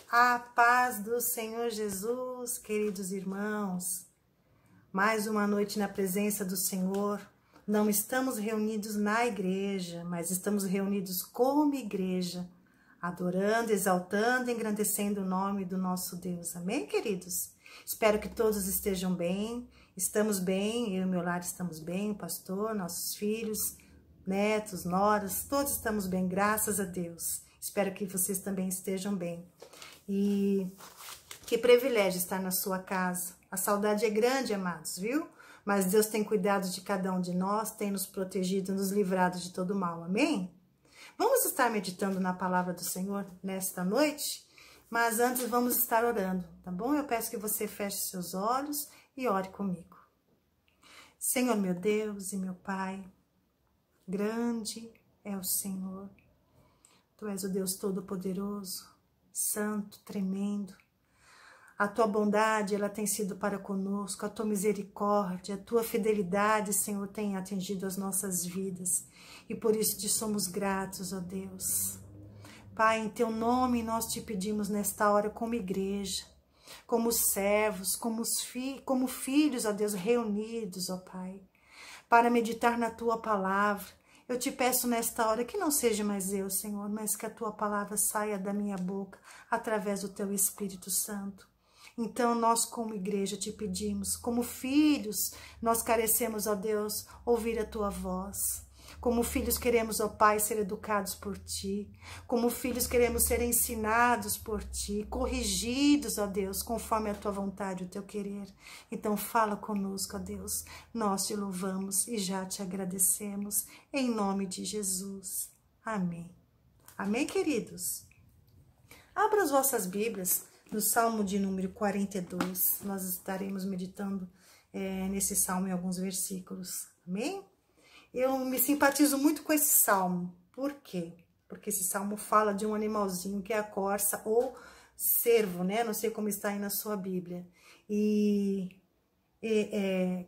A paz do Senhor Jesus, queridos irmãos. Mais uma noite na presença do Senhor. Não estamos reunidos na igreja, mas estamos reunidos como igreja, adorando, exaltando e engrandecendo o nome do nosso Deus. Amém, queridos? Espero que todos estejam bem. Estamos bem, eu e meu lar estamos bem, o pastor, nossos filhos, netos, noras, todos estamos bem, graças a Deus. Espero que vocês também estejam bem. E que privilégio estar na sua casa. A saudade é grande, amados, viu? Mas Deus tem cuidado de cada um de nós, tem nos protegido, nos livrado de todo mal, amém? Vamos estar meditando na palavra do Senhor nesta noite, mas antes vamos estar orando, tá bom? Eu peço que você feche seus olhos e ore comigo. Senhor, meu Deus e meu Pai, grande é o Senhor. Tu és o Deus Todo-Poderoso, Santo, tremendo. A tua bondade, ela tem sido para conosco, a tua misericórdia, a tua fidelidade, Senhor, tem atingido as nossas vidas. E por isso te somos gratos, ó Deus. Pai, em teu nome nós te pedimos nesta hora como igreja, como servos, como filhos, ó Deus, reunidos, ó Pai, para meditar na tua palavra. Eu te peço nesta hora que não seja mais eu, Senhor, mas que a tua palavra saia da minha boca através do teu Espírito Santo. Então, nós como igreja te pedimos, como filhos, nós carecemos, ó Deus, ouvir a tua voz. Como filhos queremos, ó Pai, ser educados por ti. Como filhos queremos ser ensinados por ti, corrigidos, ó Deus, conforme a tua vontade, o teu querer. Então fala conosco, ó Deus. Nós te louvamos e já te agradecemos. Em nome de Jesus. Amém. Amém, queridos? Abra as vossas Bíblias no Salmo de número 42. Nós estaremos meditando nesse Salmo em alguns versículos. Amém? Eu me simpatizo muito com esse salmo. Por quê? Porque esse salmo fala de um animalzinho que é a corça ou cervo, né? Não sei como está aí na sua Bíblia.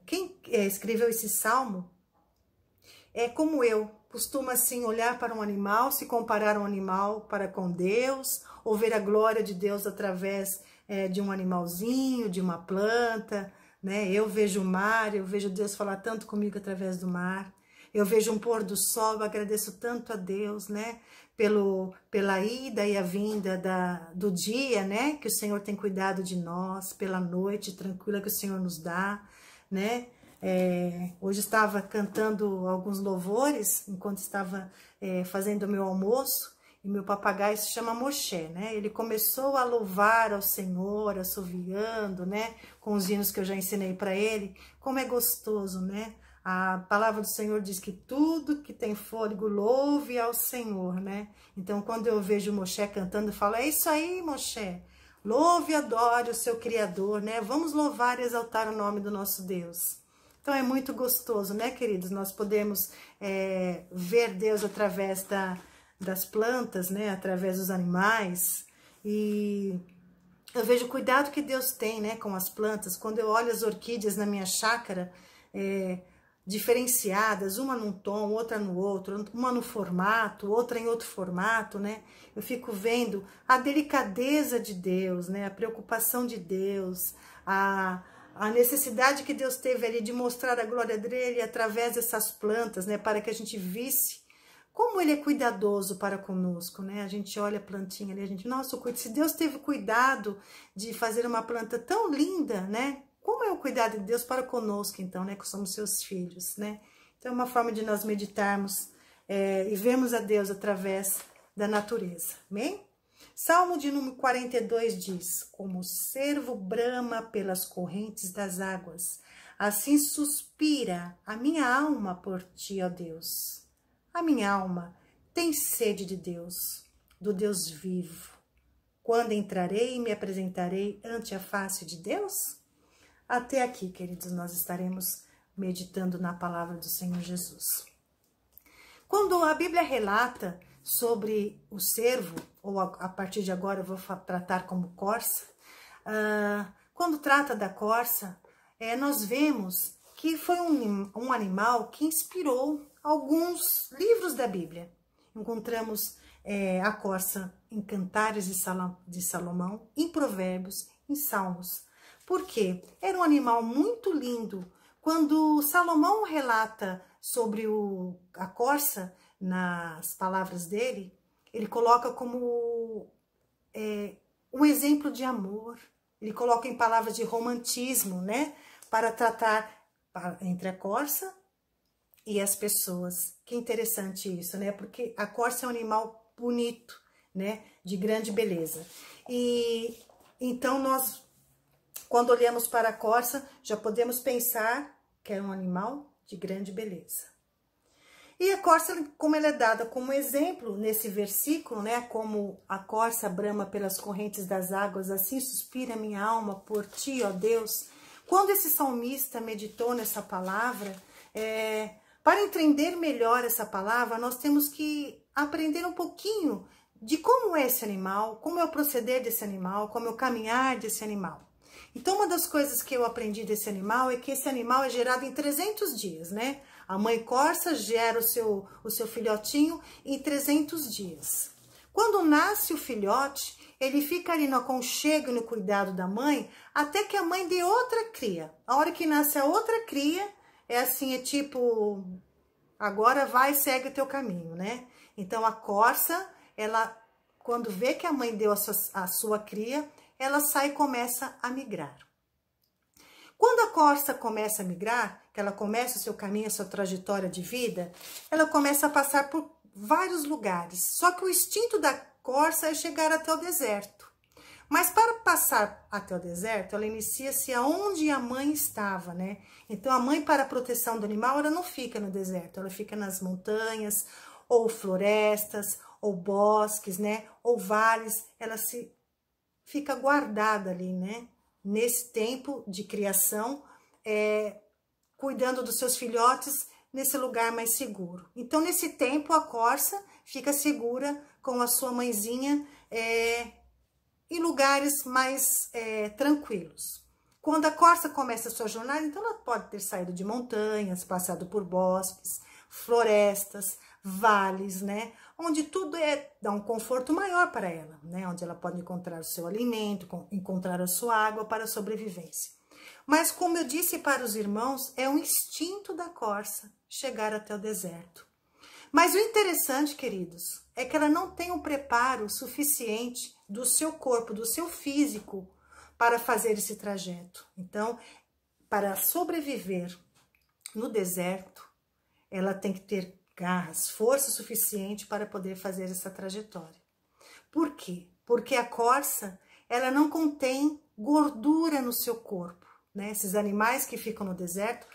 Quem escreveu esse salmo é como eu. Costuma, assim, olhar para um animal, se comparar um animal para com Deus, ou ver a glória de Deus através de um animalzinho, de uma planta, né? Eu vejo o mar, eu vejo Deus falar tanto comigo através do mar. Eu vejo um pôr do sol, eu agradeço tanto a Deus, né? Pela ida e a vinda do dia, né? Que o Senhor tem cuidado de nós, pela noite tranquila que o Senhor nos dá, né? Hoje estava cantando alguns louvores, enquanto estava fazendo o meu almoço, e meu papagaio se chama Moshe, né? Ele começou a louvar ao Senhor, assoviando, né? Com os hinos que eu já ensinei para ele. Como é gostoso, né? A palavra do Senhor diz que tudo que tem fôlego louve ao Senhor, né? Então, quando eu vejo o Moshe cantando, eu falo, é isso aí, Moshe. Louve e adore o seu Criador, né? Vamos louvar e exaltar o nome do nosso Deus. Então, é muito gostoso, né, queridos? Nós podemos ver Deus através das plantas, né? Através dos animais. E eu vejo o cuidado que Deus tem, né, com as plantas. Quando eu olho as orquídeas na minha chácara, diferenciadas, uma num tom, outra no outro, uma no formato, outra em outro formato, né? Eu fico vendo a delicadeza de Deus, né? A preocupação de Deus, a necessidade que Deus teve ali de mostrar a glória dele através dessas plantas, né? Para que a gente visse como ele é cuidadoso para conosco, né? A gente olha a plantinha ali, a gente, nossa, se Deus teve cuidado de fazer uma planta tão linda, né? Como é o cuidado de Deus para conosco, então, né? Que somos seus filhos, né? Então, é uma forma de nós meditarmos e vermos a Deus através da natureza, amém? Salmo de número 42 diz, como o cervo brama pelas correntes das águas, assim suspira a minha alma por ti, ó Deus. A minha alma tem sede de Deus, do Deus vivo. Quando entrarei e me apresentarei ante a face de Deus? Até aqui, queridos, nós estaremos meditando na palavra do Senhor Jesus. Quando a Bíblia relata sobre o cervo, ou a partir de agora eu vou tratar como corça, quando trata da corça, nós vemos que foi um animal que inspirou alguns livros da Bíblia. Encontramos a corça em Cantares de Salomão, em Provérbios, em Salmos. Por quê? Era um animal muito lindo. Quando Salomão relata sobre a corça, nas palavras dele, ele coloca como um exemplo de amor. Ele coloca em palavras de romantismo, né? Para tratar entre a corça e as pessoas. Que interessante isso, né? Porque a corça é um animal bonito, né? De grande beleza. E então nós, quando olhamos para a corça, já podemos pensar que é um animal de grande beleza. E a corça, como ela é dada como exemplo nesse versículo, né? Como a corça brama pelas correntes das águas, assim suspira minha alma por ti, ó Deus. Quando esse salmista meditou nessa palavra, para entender melhor essa palavra, nós temos que aprender um pouquinho de como é esse animal, como é o proceder desse animal, como é o caminhar desse animal. Então, uma das coisas que eu aprendi desse animal é que esse animal é gerado em 300 dias, né? A mãe corça gera o seu filhotinho em 300 dias. Quando nasce o filhote, ele fica ali no aconchego e no cuidado da mãe, até que a mãe dê outra cria. A hora que nasce a outra cria, é assim, é tipo, agora vai e segue o teu caminho, né? Então, a corça, ela, quando vê que a mãe deu a sua cria, ela sai e começa a migrar. Quando a corça começa a migrar, que ela começa o seu caminho, a sua trajetória de vida, ela começa a passar por vários lugares. Só que o instinto da corça é chegar até o deserto. Mas para passar até o deserto, ela inicia-se aonde a mãe estava, né? Então, a mãe, para a proteção do animal, ela não fica no deserto, ela fica nas montanhas, ou florestas, ou bosques, né? Ou vales, ela fica guardada ali, né? Nesse tempo de criação, cuidando dos seus filhotes nesse lugar mais seguro. Então, nesse tempo, a corça fica segura com a sua mãezinha em lugares mais tranquilos. Quando a corça começa a sua jornada, então ela pode ter saído de montanhas, passado por bosques, florestas, vales, né? Onde tudo dá um conforto maior para ela, né? Onde ela pode encontrar o seu alimento, encontrar a sua água para a sobrevivência. Mas, como eu disse para os irmãos, é um instinto da corça chegar até o deserto. Mas o interessante, queridos, é que ela não tem um preparo suficiente do seu corpo, do seu físico, para fazer esse trajeto. Então, para sobreviver no deserto, ela tem que ter garras, força suficiente para poder fazer essa trajetória. Por quê? Porque a corça, ela não contém gordura no seu corpo, né? Esses animais que ficam no deserto,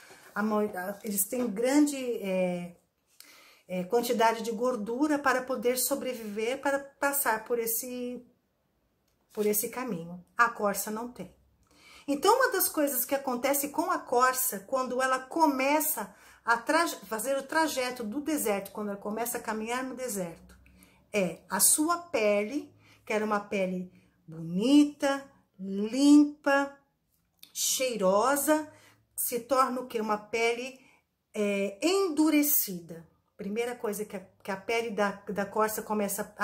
eles têm grande quantidade de gordura para poder sobreviver, para passar por esse caminho. A corça não tem. Então, uma das coisas que acontece com a corça, quando ela começa a fazer o trajeto do deserto, quando ela começa a caminhar no deserto, a sua pele, que era uma pele bonita, limpa, cheirosa, se torna o quê? Uma pele endurecida. Primeira coisa que a pele da corça começa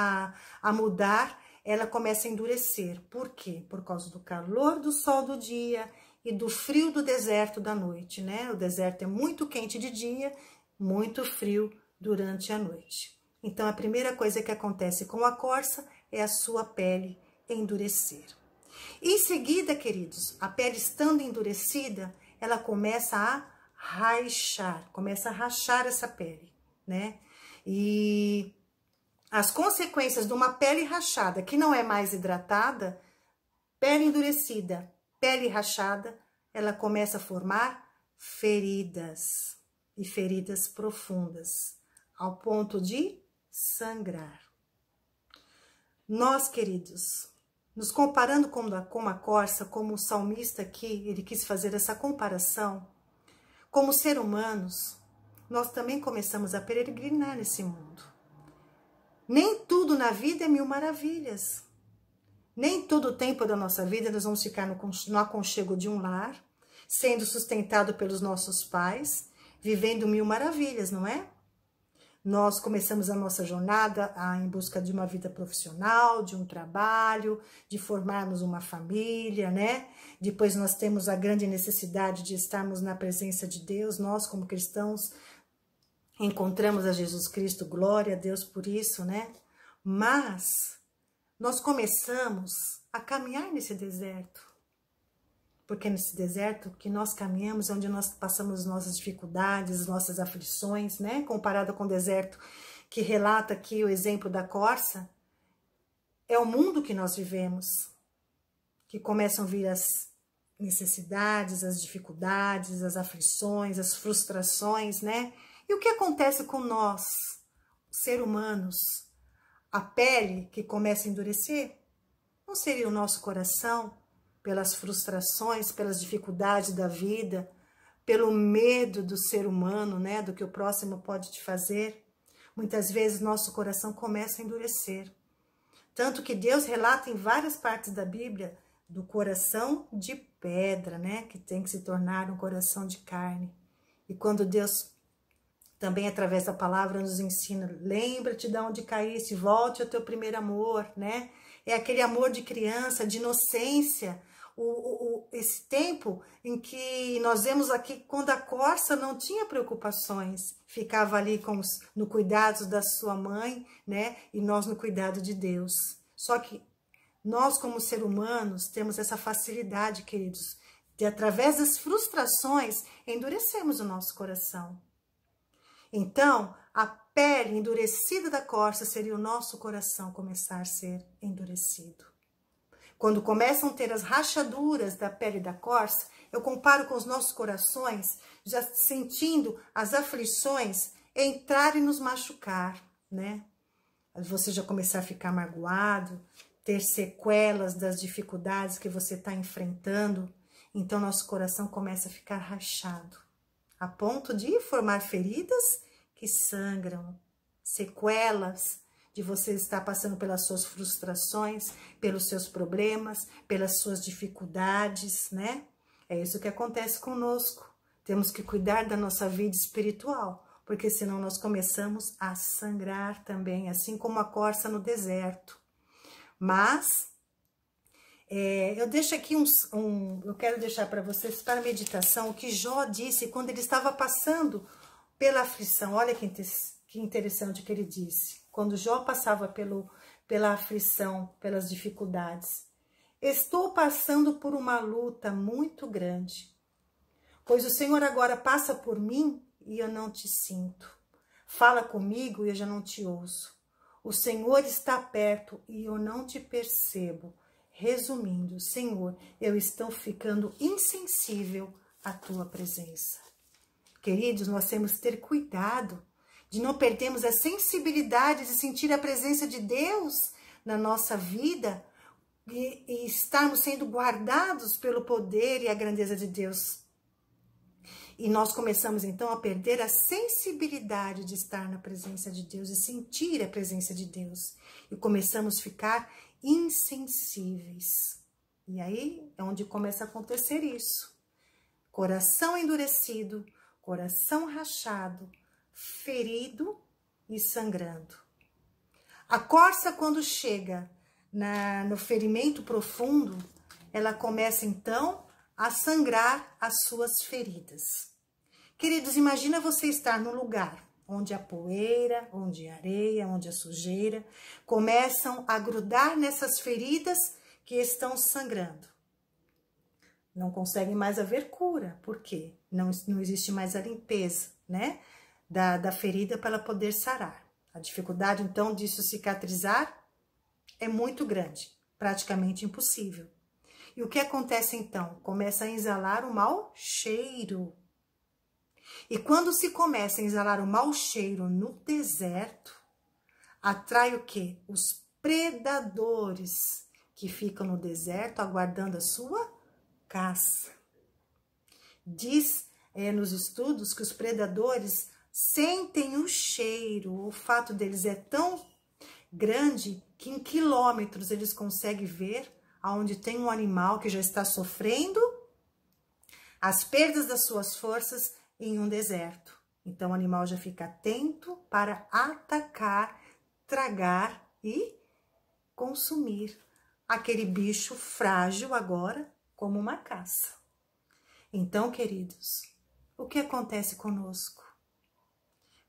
a mudar, ela começa a endurecer. Por quê? Por causa do calor do sol do dia e do frio do deserto da noite, né? O deserto é muito quente de dia, muito frio durante a noite. Então, a primeira coisa que acontece com a corça é a sua pele endurecer. Em seguida, queridos, a pele estando endurecida, ela começa a rachar essa pele, né? E as consequências de uma pele rachada, que não é mais hidratada, pele endurecida, pele rachada, ela começa a formar feridas, e feridas profundas, ao ponto de sangrar. Nós, queridos, nos comparando com a corça, como o salmista aqui, ele quis fazer essa comparação, como ser humanos, nós também começamos a peregrinar nesse mundo. Nem tudo na vida é mil maravilhas. Nem todo o tempo da nossa vida nós vamos ficar no aconchego de um lar, sendo sustentado pelos nossos pais, vivendo mil maravilhas, não é? nós começamos a nossa jornada em busca de uma vida profissional, de um trabalho, de formarmos uma família, né? Depois nós temos a grande necessidade de estarmos na presença de Deus. Nós, como cristãos, encontramos a Jesus Cristo, glória a Deus por isso, né? Mas nós começamos a caminhar nesse deserto. Porque é nesse deserto que nós caminhamos, onde nós passamos nossas dificuldades, nossas aflições, né? Comparado com o deserto que relata aqui o exemplo da corça, é o mundo que nós vivemos, que começam a vir as necessidades, as dificuldades, as aflições, as frustrações, né? E o que acontece com nós, seres humanos? A pele que começa a endurecer? Não seria o nosso coração? Pelas frustrações, pelas dificuldades da vida, pelo medo do ser humano, né, do que o próximo pode te fazer. Muitas vezes nosso coração começa a endurecer. Tanto que Deus relata em várias partes da Bíblia do coração de pedra, né, que tem que se tornar um coração de carne. E quando Deus também através da palavra nos ensina, lembra-te de onde caíste, volte ao teu primeiro amor, né? É aquele amor de criança, de inocência, esse tempo em que nós vemos aqui quando a corça não tinha preocupações, ficava ali no cuidado da sua mãe, né? E nós no cuidado de Deus. Só que nós, como seres humanos, temos essa facilidade, queridos, de através das frustrações endurecermos o nosso coração. Então, a pele endurecida da corça seria o nosso coração começar a ser endurecido. Quando começam a ter as rachaduras da pele da corça, eu comparo com os nossos corações, já sentindo as aflições entrarem e nos machucar, né? Você já começar a ficar magoado, ter sequelas das dificuldades que você está enfrentando, então nosso coração começa a ficar rachado, a ponto de formar feridas que sangram, sequelas de você estar passando pelas suas frustrações, pelos seus problemas, pelas suas dificuldades, né? É isso que acontece conosco. Temos que cuidar da nossa vida espiritual, porque senão nós começamos a sangrar também, assim como a corça no deserto. Mas eu deixo aqui eu quero deixar para vocês para meditação o que Jó disse quando ele estava passando pela aflição. Olha que interessante o que ele disse. Quando Jó passava pela aflição, pelas dificuldades. Estou passando por uma luta muito grande, pois o Senhor agora passa por mim e eu não te sinto. Fala comigo e eu já não te ouço. O Senhor está perto e eu não te percebo. Resumindo, Senhor, eu estou ficando insensível à tua presença. Queridos, nós temos que ter cuidado de não perdermos a sensibilidade de sentir a presença de Deus na nossa vida e estarmos sendo guardados pelo poder e a grandeza de Deus. E nós começamos então a perder a sensibilidade de estar na presença de Deus e sentir a presença de Deus. E começamos a ficar insensíveis. E aí é onde começa a acontecer isso. Coração endurecido, coração rachado, ferido e sangrando. A corça, quando chega no ferimento profundo, ela começa então a sangrar as suas feridas. Queridos, imagina você estar num lugar onde a poeira, onde a areia, onde a sujeira começam a grudar nessas feridas que estão sangrando. Não consegue mais haver cura. Por quê? Não existe mais a limpeza, né? Da ferida para ela poder sarar. A dificuldade, então, disso cicatrizar é muito grande, praticamente impossível. E o que acontece, então? Começa a exalar o mau cheiro. E quando se começa a exalar o mau cheiro no deserto, atrai o quê? Os predadores que ficam no deserto aguardando a sua caça. Diz nos estudos que os predadores sentem o cheiro, o olfato deles é tão grande que em quilômetros eles conseguem ver aonde tem um animal que já está sofrendo as perdas das suas forças em um deserto. Então o animal já fica atento para atacar, tragar e consumir aquele bicho frágil agora como uma caça. Então, queridos, o que acontece conosco?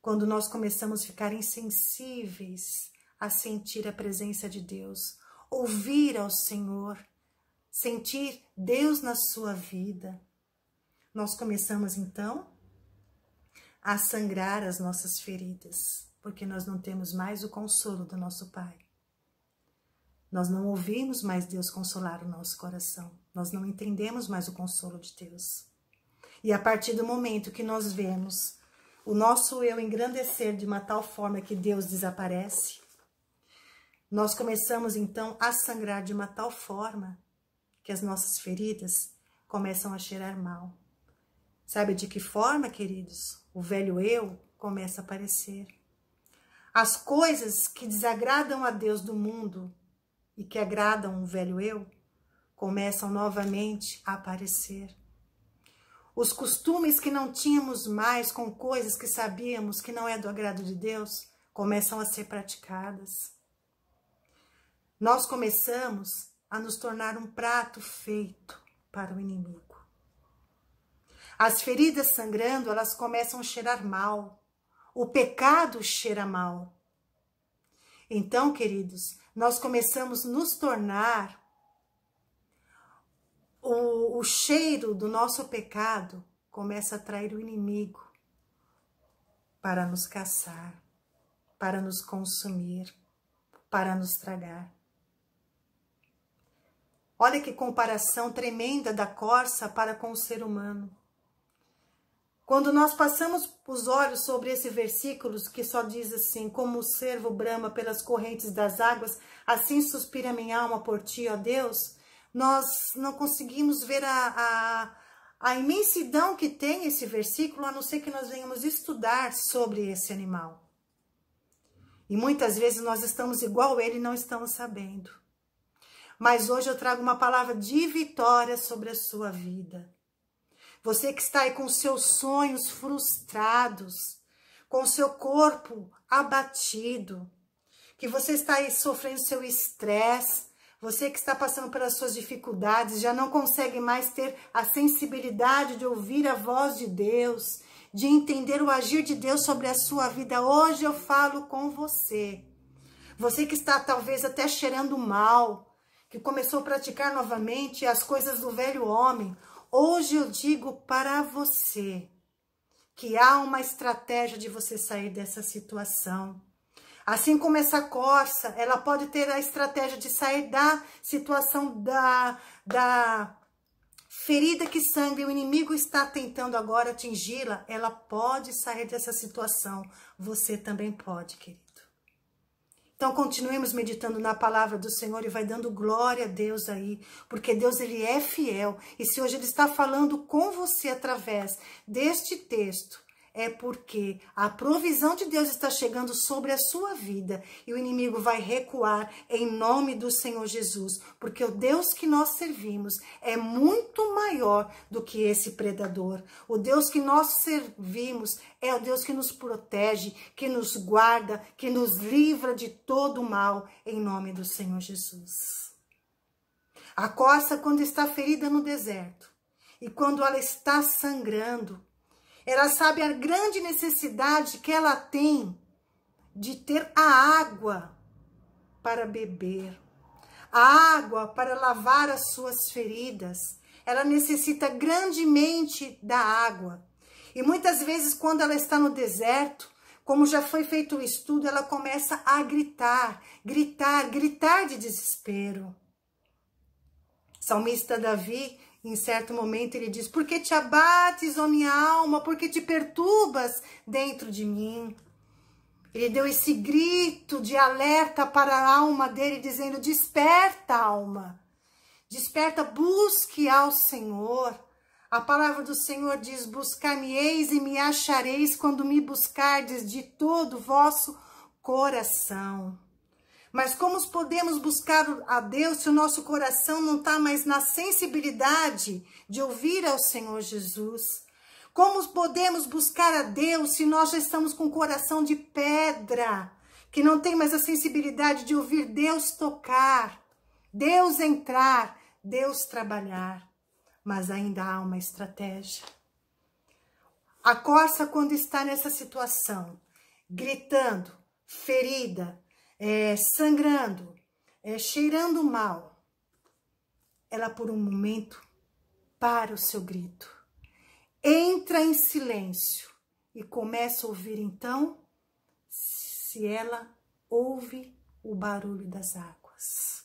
Quando nós começamos a ficar insensíveis a sentir a presença de Deus, ouvir ao Senhor, sentir Deus na sua vida, nós começamos então a sangrar as nossas feridas, porque nós não temos mais o consolo do nosso Pai. Nós não ouvimos mais Deus consolar o nosso coração. Nós não entendemos mais o consolo de Deus. E a partir do momento que nós vemos o nosso eu engrandecer de uma tal forma que Deus desaparece, nós começamos então a sangrar de uma tal forma que as nossas feridas começam a cheirar mal. Sabe de que forma, queridos? O velho eu começa a aparecer. As coisas que desagradam a Deus do mundo e que agradam o velho eu, começam novamente a aparecer. Os costumes que não tínhamos mais com coisas que sabíamos que não é do agrado de Deus, começam a ser praticadas. Nós começamos a nos tornar um prato feito para o inimigo. As feridas sangrando, elas começam a cheirar mal. O pecado cheira mal. Então, queridos, nós começamos a nos tornar, o cheiro do nosso pecado começa a atrair o inimigo para nos caçar, para nos consumir, para nos tragar. Olha que comparação tremenda da corça para com o ser humano. Quando nós passamos os olhos sobre esse versículo que só diz assim: como o cervo brama pelas correntes das águas, assim suspira minha alma por ti, ó Deus, nós não conseguimos ver a imensidão que tem esse versículo, a não ser que nós venhamos estudar sobre esse animal. E muitas vezes nós estamos igual ele e não estamos sabendo. Mas hoje eu trago uma palavra de vitória sobre a sua vida. Você que está aí com seus sonhos frustrados, com seu corpo abatido, que você está aí sofrendo seu estresse, você que está passando pelas suas dificuldades, já não consegue mais ter a sensibilidade de ouvir a voz de Deus, de entender o agir de Deus sobre a sua vida. Hoje eu falo com você. Você que está talvez até cheirando mal, que começou a praticar novamente as coisas do velho homem. Hoje eu digo para você que há uma estratégia de você sair dessa situação. Assim como essa corça, ela pode ter a estratégia de sair da situação da ferida que sangra e o inimigo está tentando agora atingi-la, ela pode sair dessa situação. Você também pode, querido. Então, continuemos meditando na palavra do Senhor e vai dando glória a Deus aí, porque Deus, Ele é fiel. E se hoje Ele está falando com você através deste texto, é porque a provisão de Deus está chegando sobre a sua vida e o inimigo vai recuar em nome do Senhor Jesus, porque o Deus que nós servimos é muito maior do que esse predador. O Deus que nós servimos é o Deus que nos protege, que nos guarda, que nos livra de todo o mal, em nome do Senhor Jesus. A corça, quando está ferida no deserto e quando ela está sangrando, ela sabe a grande necessidade que ela tem de ter a água para beber, a água para lavar as suas feridas. Ela necessita grandemente da água. E muitas vezes, quando ela está no deserto, como já foi feito o estudo, ela começa a gritar, gritar, gritar de desespero. Salmista Davi, em certo momento, ele diz: por que te abates, ó minha alma? Por que te perturbas dentro de mim? Ele deu esse grito de alerta para a alma dele, dizendo: desperta, alma. Desperta, busque ao Senhor. A palavra do Senhor diz: buscar-me-eis e me achareis quando me buscardes de todo o vosso coração. Mas como podemos buscar a Deus se o nosso coração não está mais na sensibilidade de ouvir ao Senhor Jesus? Como podemos buscar a Deus se nós já estamos com o coração de pedra, que não tem mais a sensibilidade de ouvir Deus tocar, Deus entrar, Deus trabalhar? Mas ainda há uma estratégia. A corça, quando está nessa situação, gritando, ferida, sangrando, cheirando mal, ela por um momento para o seu grito, entra em silêncio e começa a ouvir então se ela ouve o barulho das águas.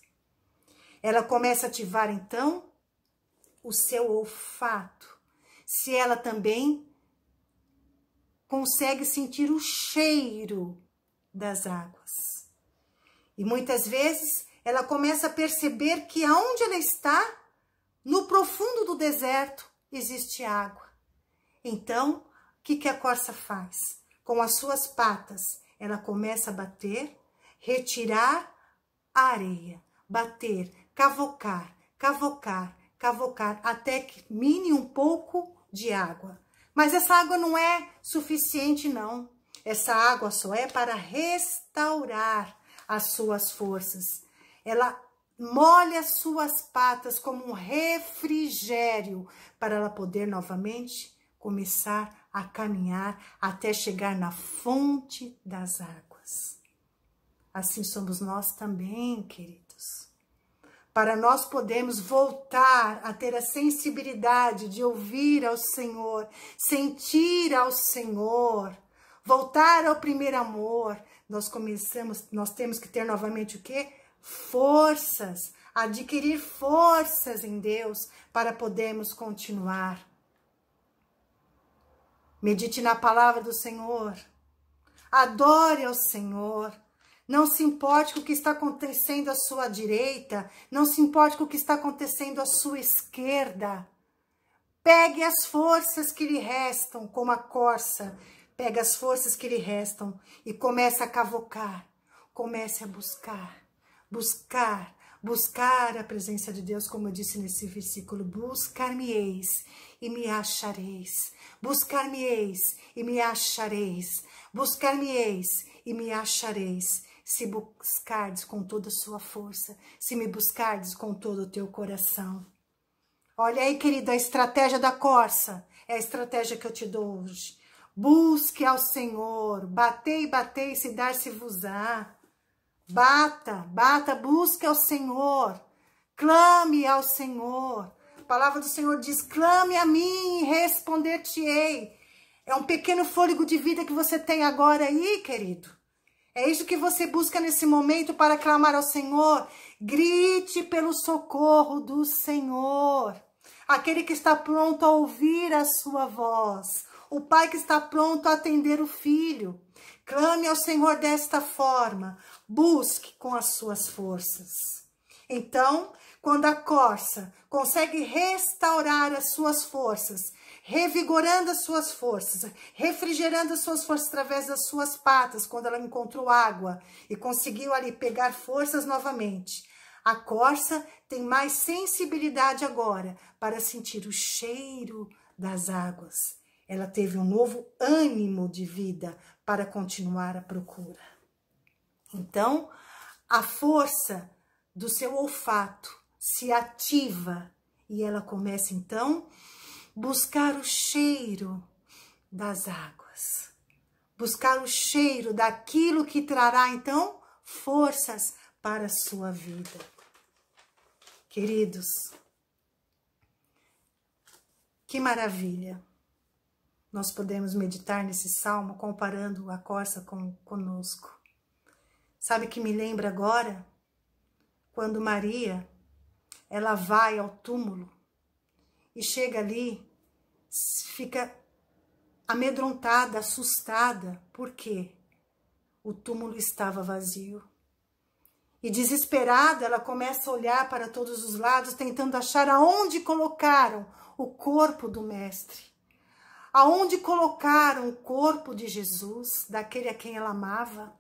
Ela começa a ativar então o seu olfato, se ela também consegue sentir o cheiro das águas. E muitas vezes ela começa a perceber que aonde ela está, no profundo do deserto, existe água. Então, o que a corça faz? Com as suas patas, ela começa a bater, retirar a areia, bater, cavocar, cavocar, cavocar, até que mine um pouco de água. Mas essa água não é suficiente, não. Essa água só é para restaurar as suas forças. Ela molha as suas patas como um refrigério para ela poder novamente começar a caminhar até chegar na fonte das águas. Assim somos nós também, queridos. Para nós podermos voltar a ter a sensibilidade de ouvir ao Senhor, sentir ao Senhor, voltar ao primeiro amor, nós temos que ter novamente o quê? Forças, adquirir forças em Deus para podermos continuar. Medite na palavra do Senhor, adore ao Senhor. Não se importe com o que está acontecendo à sua direita, não se importe com o que está acontecendo à sua esquerda. Pegue as forças que lhe restam, como a corça, pega as forças que lhe restam e comece a cavocar, comece a buscar, buscar a presença de Deus, como eu disse nesse versículo, buscar-me-eis e me achareis, buscar-me-eis e me achareis, buscar-me-eis e me achareis, se buscardes com toda a sua força, se me buscardes com todo o teu coração. Olha aí, querida, a estratégia da corça é a estratégia que eu te dou hoje. Busque ao Senhor, batei, batei, se dar-se-vos-á. Bata, busque ao Senhor, clame ao Senhor. A palavra do Senhor diz, clame a mim e responder-te-ei. É um pequeno fôlego de vida que você tem agora aí, querido. É isso que você busca nesse momento para clamar ao Senhor. Grite pelo socorro do Senhor. Aquele que está pronto a ouvir a sua voz. O pai que está pronto a atender o filho. Clame ao Senhor desta forma. Busque com as suas forças. Então, quando a corça consegue restaurar as suas forças, revigorando as suas forças, refrigerando as suas forças através das suas patas, quando ela encontrou água e conseguiu ali pegar forças novamente, a corça tem mais sensibilidade agora para sentir o cheiro das águas. Ela teve um novo ânimo de vida para continuar a procura. Então, a força do seu olfato se ativa e ela começa então buscar o cheiro das águas, buscar o cheiro daquilo que trará então forças para a sua vida. Queridos, que maravilha nós podemos meditar nesse salmo comparando a corça conosco. Sabe que me lembra agora quando Maria, ela vai ao túmulo e chega ali, fica amedrontada, assustada. Por quê? O túmulo estava vazio. E desesperada, ela começa a olhar para todos os lados, tentando achar aonde colocaram o corpo do mestre. Aonde colocaram o corpo de Jesus, daquele a quem ela amava.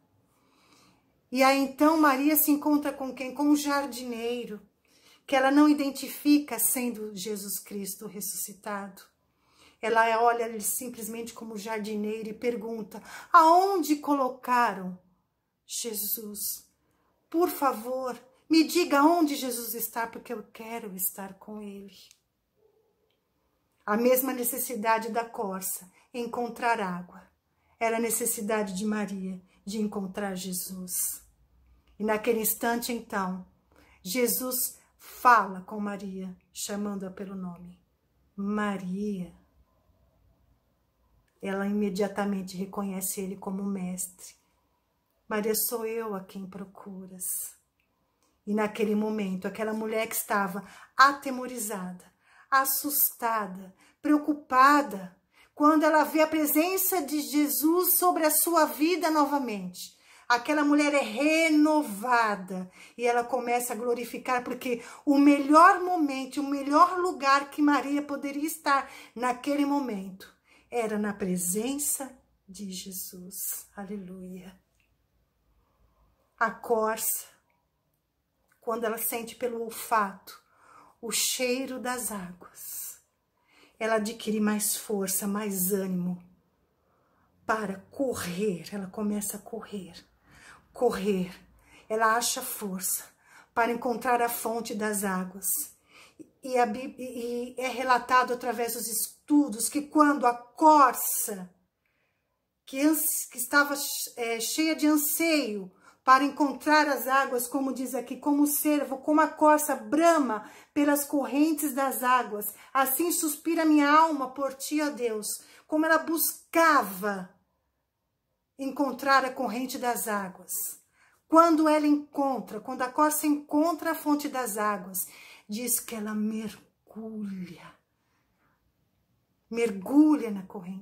E aí então Maria se encontra com quem? Com um jardineiro, que ela não identifica sendo Jesus Cristo ressuscitado. Ela olha ele simplesmente como jardineiro e pergunta: aonde colocaram Jesus? Por favor, me diga onde Jesus está, porque eu quero estar com ele. A mesma necessidade da corça, encontrar água, era a necessidade de Maria de encontrar Jesus. E naquele instante, então, Jesus fala com Maria, chamando-a pelo nome. Maria. Ela imediatamente reconhece ele como mestre. Maria, sou eu a quem procuras. E naquele momento, aquela mulher que estava atemorizada, assustada, preocupada, quando ela vê a presença de Jesus sobre a sua vida novamente, aquela mulher é renovada e ela começa a glorificar, porque o melhor momento, o melhor lugar que Maria poderia estar naquele momento era na presença de Jesus. Aleluia. A corça, quando ela sente pelo olfato o cheiro das águas, ela adquire mais força, mais ânimo para correr. Ela começa a correr. Ela acha força para encontrar a fonte das águas. E é relatado através dos estudos que quando a corça, que estava cheia de anseio para encontrar as águas, como diz aqui, como o cervo, como a corça brama pelas correntes das águas, assim suspira minha alma por ti, ó Deus. Como ela buscava encontrar a corrente das águas. Quando ela encontra, quando a corça encontra a fonte das águas, diz que ela mergulha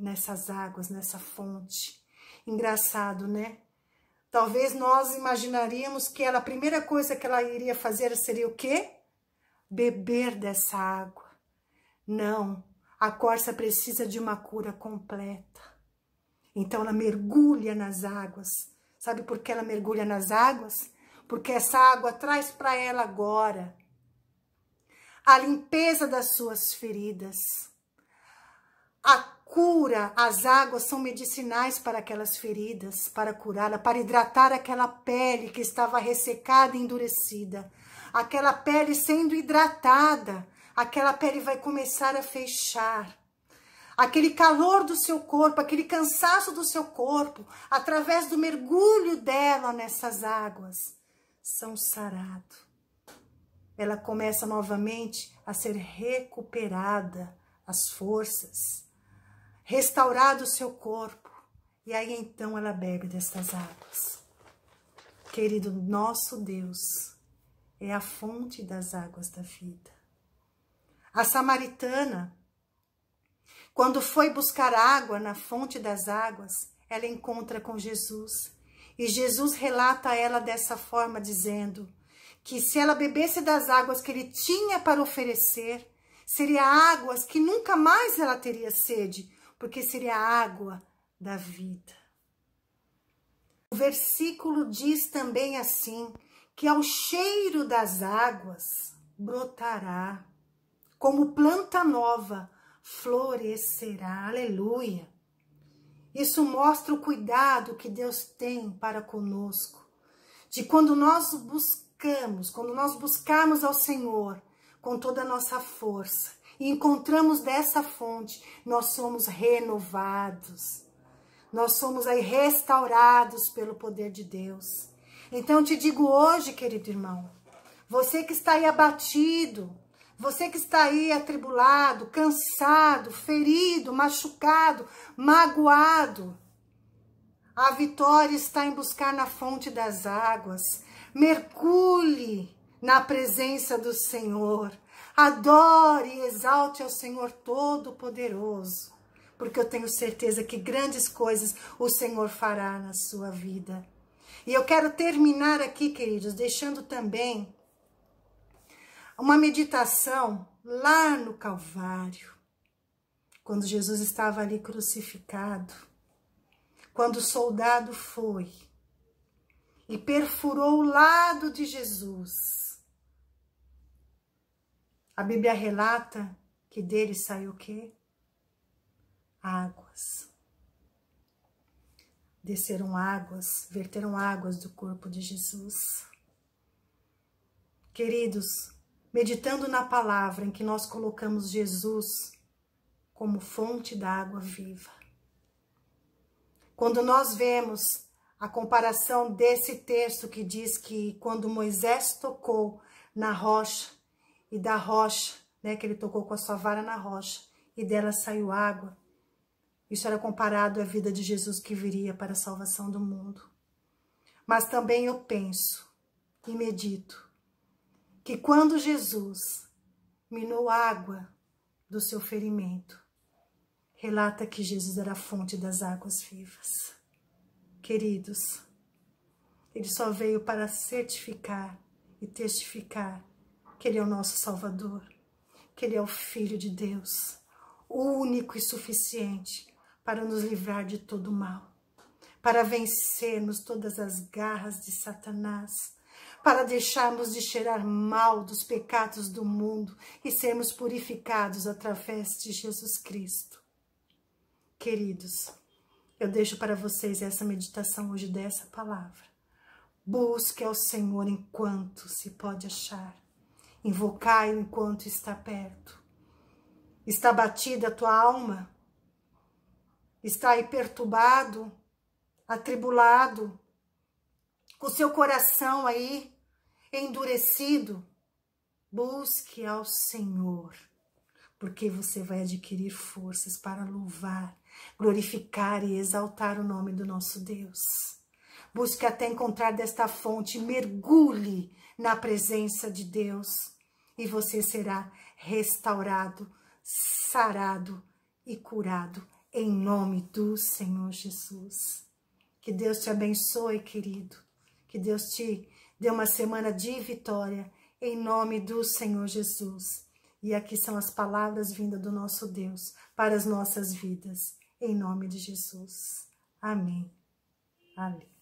nessas águas, nessa fonte. Engraçado, né? Talvez nós imaginaríamos que a primeira coisa que ela iria fazer seria o quê? Beber dessa água. Não, a corça precisa de uma cura completa. Então ela mergulha nas águas. Sabe por que ela mergulha nas águas? Porque essa água traz para ela agora a limpeza das suas feridas. A cura, as águas são medicinais para aquelas feridas, para curá-la, para hidratar aquela pele que estava ressecada e endurecida. Aquela pele sendo hidratada, aquela pele vai começar a fechar. Aquele calor do seu corpo, aquele cansaço do seu corpo, através do mergulho dela nessas águas, são sarados. Ela começa novamente a ser recuperada, as forças, restaurado o seu corpo, e aí então ela bebe destas águas. Querido, nosso Deus é a fonte das águas da vida. A samaritana, quando foi buscar água na fonte das águas, ela encontra com Jesus, e Jesus relata a ela dessa forma, dizendo que se ela bebesse das águas que ele tinha para oferecer, seria águas que nunca mais ela teria sede, porque seria a água da vida. O versículo diz também assim, que ao cheiro das águas brotará, como planta nova, florescerá. Aleluia! Isso mostra o cuidado que Deus tem para conosco, de quando nós buscarmos ao Senhor com toda a nossa força, e encontramos dessa fonte, nós somos renovados. Nós somos aí restaurados pelo poder de Deus. Então eu te digo hoje, querido irmão, você que está aí abatido, você que está aí atribulado, cansado, ferido, machucado, magoado, a vitória está em buscar na fonte das águas. Mergulhe na presença do Senhor. Adore e exalte ao Senhor Todo-Poderoso, porque eu tenho certeza que grandes coisas o Senhor fará na sua vida. E eu quero terminar aqui, queridos, deixando também uma meditação lá no Calvário, quando Jesus estava ali crucificado, quando o soldado foi e perfurou o lado de Jesus. A Bíblia relata que dele saiu o quê? águas. Desceram águas, verteram águas do corpo de Jesus. Queridos, meditando na palavra em que nós colocamos Jesus como fonte da água viva. Quando nós vemos a comparação desse texto que diz que quando Moisés tocou na rocha, e da rocha, né, que ele tocou com a sua vara na rocha, e dela saiu água, isso era comparado à vida de Jesus que viria para a salvação do mundo. Mas também eu penso e medito que quando Jesus minou água do seu ferimento, relata que Jesus era a fonte das águas vivas. Queridos, ele só veio para certificar e testificar que ele é o nosso Salvador, que ele é o Filho de Deus, o único e suficiente para nos livrar de todo o mal, para vencermos todas as garras de Satanás, para deixarmos de cheirar mal dos pecados do mundo e sermos purificados através de Jesus Cristo. Queridos, eu deixo para vocês essa meditação hoje dessa palavra. Busque ao Senhor enquanto se pode achar. Invocai-o enquanto está perto. Está batida a tua alma? Está aí perturbado, atribulado, com seu coração aí endurecido? Busque ao Senhor, porque você vai adquirir forças para louvar, glorificar e exaltar o nome do nosso Deus. Busque até encontrar desta fonte, mergulhe na presença de Deus e você será restaurado, sarado e curado em nome do Senhor Jesus. Que Deus te abençoe, querido. Que Deus te dê uma semana de vitória em nome do Senhor Jesus. E aqui são as palavras vindas do nosso Deus para as nossas vidas, em nome de Jesus. Amém. Amém.